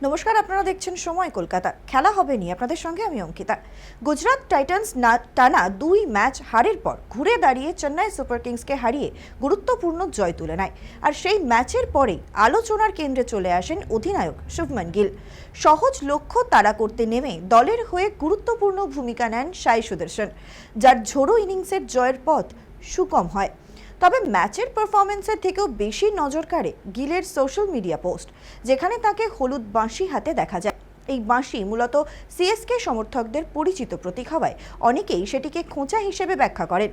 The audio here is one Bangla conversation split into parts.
নমস্কার, আপনারা দেখছেন সময় কলকাতা। খেলা হবে নি আপনাদের সঙ্গে আমি অঙ্কিতা। গুজরাট টাইটান্স টানা 2 ম্যাচ হারের পর ঘুরে দাঁড়িয়ে চেন্নাই সুপার কিংসকে হারিয়ে গুরুত্বপূর্ণ জয় তুলে নেয়। আর সেই ম্যাচের পরেই আলোচনার কেন্দ্রে চলে আসেন অধিনায়ক শুভমান গিল। সহজ লক্ষ্য তাড়া করতে নেমে দলের হয়ে গুরুত্বপূর্ণ ভূমিকা নেন সাই সুদর্শন, যার ঝোড়ো ইনিংসের জয়ের পথ সুগম হয়। তবে ম্যাচের পারফরমেন্সের থেকেও বেশি নজর কাড়ে গিলের সোশ্যাল মিডিয়া পোস্ট, যেখানে তাকে হলুদ বাঁশি হাতে দেখা যায়। এই বাঁশি মূলত সিএসকে সমর্থকদের পরিচিত প্রতীক হওয়ায় অনেকেই সেটিকে খোঁচা হিসেবে ব্যাখ্যা করেন।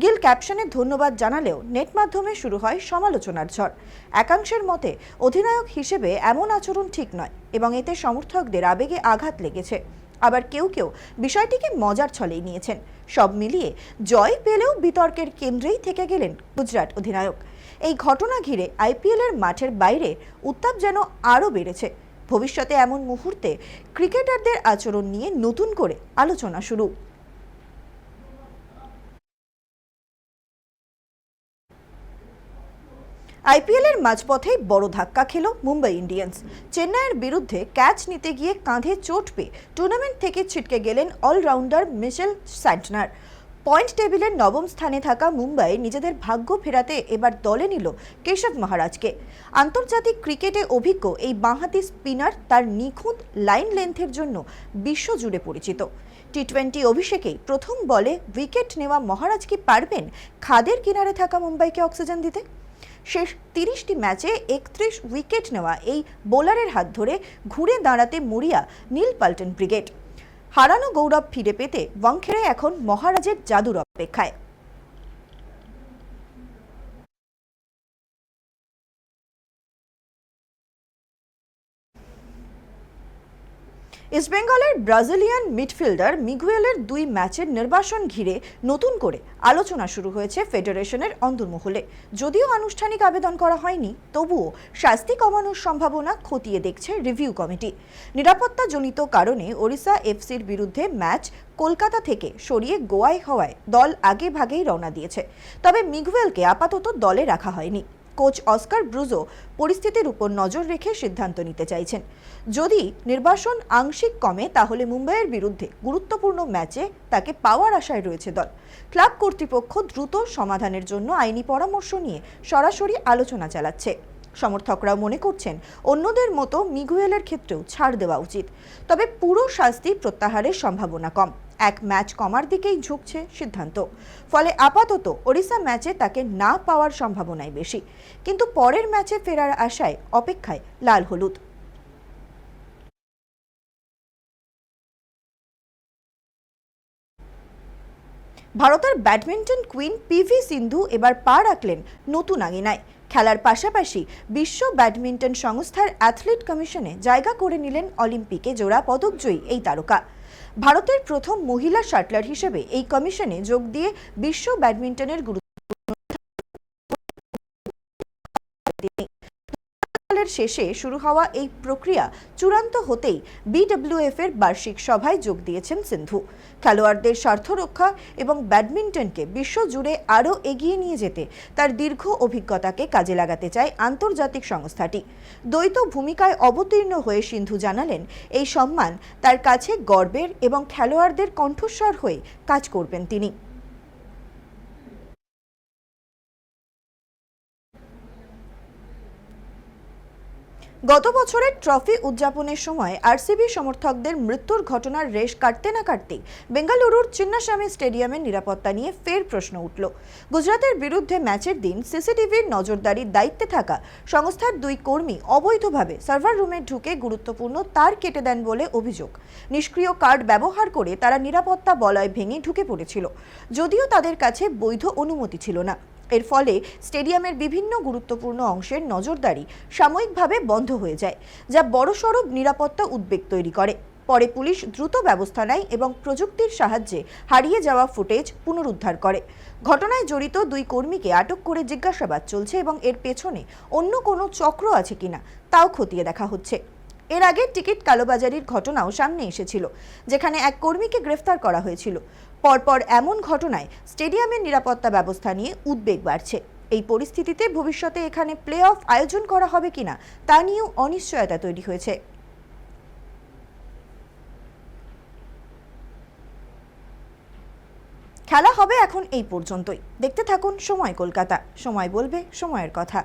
গিল ক্যাপশনে ধন্যবাদ জানালেও নেট মাধ্যমে শুরু হয় সমালোচনার ঝড়। একাংশের মতে অধিনায়ক হিসেবে এমন আচরণ ঠিক নয় এবং এতে সমর্থকদের আবেগে আঘাত লেগেছে। আবার কেউ কেউ বিষয়টিকে মজার ছলেই নিয়েছেন। সব মিলিয়ে জয় পেলেও বিতর্কের কেন্দ্রেই থেকে গেলেন গুজরাট অধিনায়ক। এই ঘটনা ঘিরে আইপিএলের মাঠের বাইরে উত্তাপ যেন আরও বেড়েছে। ভবিষ্যতে এমন মুহূর্তে ক্রিকেটারদের আচরণ নিয়ে নতুন করে আলোচনা শুরু। আইপিএলের মাঝপথেই বড় ধাক্কা খেল মুম্বাই ইন্ডিয়ান্স। চেন্নাইয়ের বিরুদ্ধে ক্যাচ নিতে গিয়ে কাঁধে চোট পেয়ে টুর্নামেন্ট থেকে ছিটকে গেলেন অলরাউন্ডার মিচেল স্যান্টনার। পয়েন্ট টেবিলের নবম স্থানে থাকা মুম্বাই নিজেদের ভাগ্য ফেরাতে এবার দলে নিল কেশব মহারাজকে। আন্তর্জাতিক ক্রিকেটে অভিজ্ঞ এই বাঁহাতি স্পিনার তার নিখুঁত লাইন লেন্থের জন্য বিশ্বজুড়ে পরিচিত। টি-20 অভিষেকেই প্রথম বলে উইকেট নেওয়া মহারাজ কি পারবেন খাদের কিনারে থাকা মুম্বাইকে অক্সিজেন দিতে? শেষ 30টি ম্যাচে 31 উইকেট নেওয়া এই বোলারের হাত ধরে ঘুরে দাঁড়াতে মরিয়া নীল পাল্টন ব্রিগেড। হারানো গৌরব ফিরে পেতে ওয়াংখেড়ে এখন মহারাজের জাদুর অপেক্ষায়। ইস্টবেঙ্গলের ব্রাজিলিয়ান মিডফিল্ডার মিগুয়েলের 2 ম্যাচের নির্বাসন ঘিরে নতুন করে আলোচনা শুরু হয়েছে ফেডারেশনের অন্দরমহলে। যদিও আনুষ্ঠানিক আবেদন করা হয়নি, তবুও শাস্তি কমানোর সম্ভাবনা খতিয়ে দেখছে রিভিউ কমিটি। নিরাপত্তাজনিত কারণে ওড়িশা এফসির বিরুদ্ধে ম্যাচ কলকাতা থেকে সরিয়ে গোয়ায় হওয়ায় দল আগে ভাগেই রওনা দিয়েছে। তবে মিগুয়েলকে আপাতত দলে রাখা হয়নি। কোচ অস্কার ব্রুজো পরিস্থিতির উপর নজর রেখে সিদ্ধান্ত নিতে চাইছেন। যদি নির্বাসন আংশিক কমে তাহলে মুম্বাইয়ের বিরুদ্ধে গুরুত্বপূর্ণ ম্যাচে তাকে পাওয়ার আশায় রয়েছে দল। ক্লাব কর্তৃপক্ষ দ্রুত সমাধানের জন্য আইনি পরামর্শ নিয়ে সরাসরি আলোচনা চালাচ্ছে। সমর্থকরাও মনে করছেন অন্যদের মতো মিগুয়েলের ক্ষেত্রেও ছাড় দেওয়া উচিত। তবে পুরো শাস্তি প্রত্যাহারের সম্ভাবনা কম। এক ম্যাচ কমার দিকেই ঝুঁকছে সিদ্ধান্ত। ফলে আপাতত ওড়িশা ম্যাচে তাকে না পাওয়ার সম্ভাবনাই বেশি। কিন্তু পরের ম্যাচে ফেরার আশায় অপেক্ষায় লাল হলুদ। ভারতের ব্যাডমিন্টন কুইন পিভি সিন্ধু এবার পা রাখলেন নতুন আঙিনায়। খেলার পাশাপাশি বিশ্ব ব্যাডমিন্টন সংস্থার অ্যাথলিট কমিশনে জায়গা করে নিলেন অলিম্পিকে জোড়া পদকজয়ী এই তারকা। ভারতের প্রথম মহিলা শাটলার হিসেবে এই কমিশনে যোগ দিয়ে বিশ্ব ব্যাডমিন্টনের শেষে শুরু হওয়া এই প্রক্রিয়া চূড়ান্ত হতেই বিডব্লিউএফ এর বার্ষিক সভায় যোগ দিয়েছেন সিন্ধু। খেলোয়াড়দের স্বার্থ রক্ষা এবং ব্যাডমিন্টনকে বিশ্বজুড়ে আরও এগিয়ে নিয়ে যেতে তার দীর্ঘ অভিজ্ঞতাকে কাজে লাগাতে চায় আন্তর্জাতিক সংস্থাটি। দ্বৈত ভূমিকায় অবতীর্ণ হয়ে সিন্ধু জানালেন, এই সম্মান তার কাছে গর্বের এবং খেলোয়াড়দের কণ্ঠস্বর হয়ে কাজ করবেন তিনি। গত বছরের ট্রফি উদযাপনের সময় আরসিবি সমর্থকদের মৃত্যুর ঘটনার রেশ কাটতে না কাটতেই বেঙ্গালুরুর চিন্নাস্বামী স্টেডিয়ামের নিরাপত্তা নিয়ে ফের প্রশ্ন উঠল। গুজরাতের বিরুদ্ধে ম্যাচের দিন সিসিটিভির নজরদারির দায়িত্বে থাকা সংস্থার 2 কর্মী অবৈধভাবে সার্ভার রুমে ঢুকে গুরুত্বপূর্ণ তার কেটে দেন বলে অভিযোগ। নিষ্ক্রিয় কার্ড ব্যবহার করে তারা নিরাপত্তা বলয় ভেঙে ঢুকে পড়েছিল, যদিও তাদের কাছে বৈধ অনুমতি ছিল না। এর ফলে স্টেডিয়ামের বিভিন্ন গুরুত্বপূর্ণ অংশের নজরদারি সাময়িকভাবে বন্ধ হয়ে যায়, যা বড়সড় নিরাপত্তা উদ্বেগ তৈরি করে। পরে পুলিশ দ্রুত ব্যবস্থা নেয় এবং প্রযুক্তির সাহায্যে হারিয়ে যাওয়া ফুটেজ পুনরুদ্ধার করে। ঘটনায় জড়িত 2 কর্মীকে আটক করে জিজ্ঞাসাবাদ চলছে এবং এর পেছনে অন্য কোনো চক্র আছে কিনা তাও খতিয়ে দেখা হচ্ছে। এর আগে টিকিট কালোবাজারির ঘটনাও সামনে এসেছিল, যেখানে এক কর্মীকে গ্রেফতার করা হয়েছিল। পরপর এমন ঘটনায় স্টেডিয়ামের নিরাপত্তা ব্যবস্থা নিয়ে উদ্বেগ বাড়ছে। এই পরিস্থিতিতে ভবিষ্যতে এখানে প্লে অফ আয়োজন করা হবে কিনা তা নিয়েও অনিশ্চয়তা তৈরি হয়েছে। খেলা হবে এখন এই পর্যন্তই। দেখতে থাকুন সময় কলকাতা, সময় বলবে সময়ের কথা।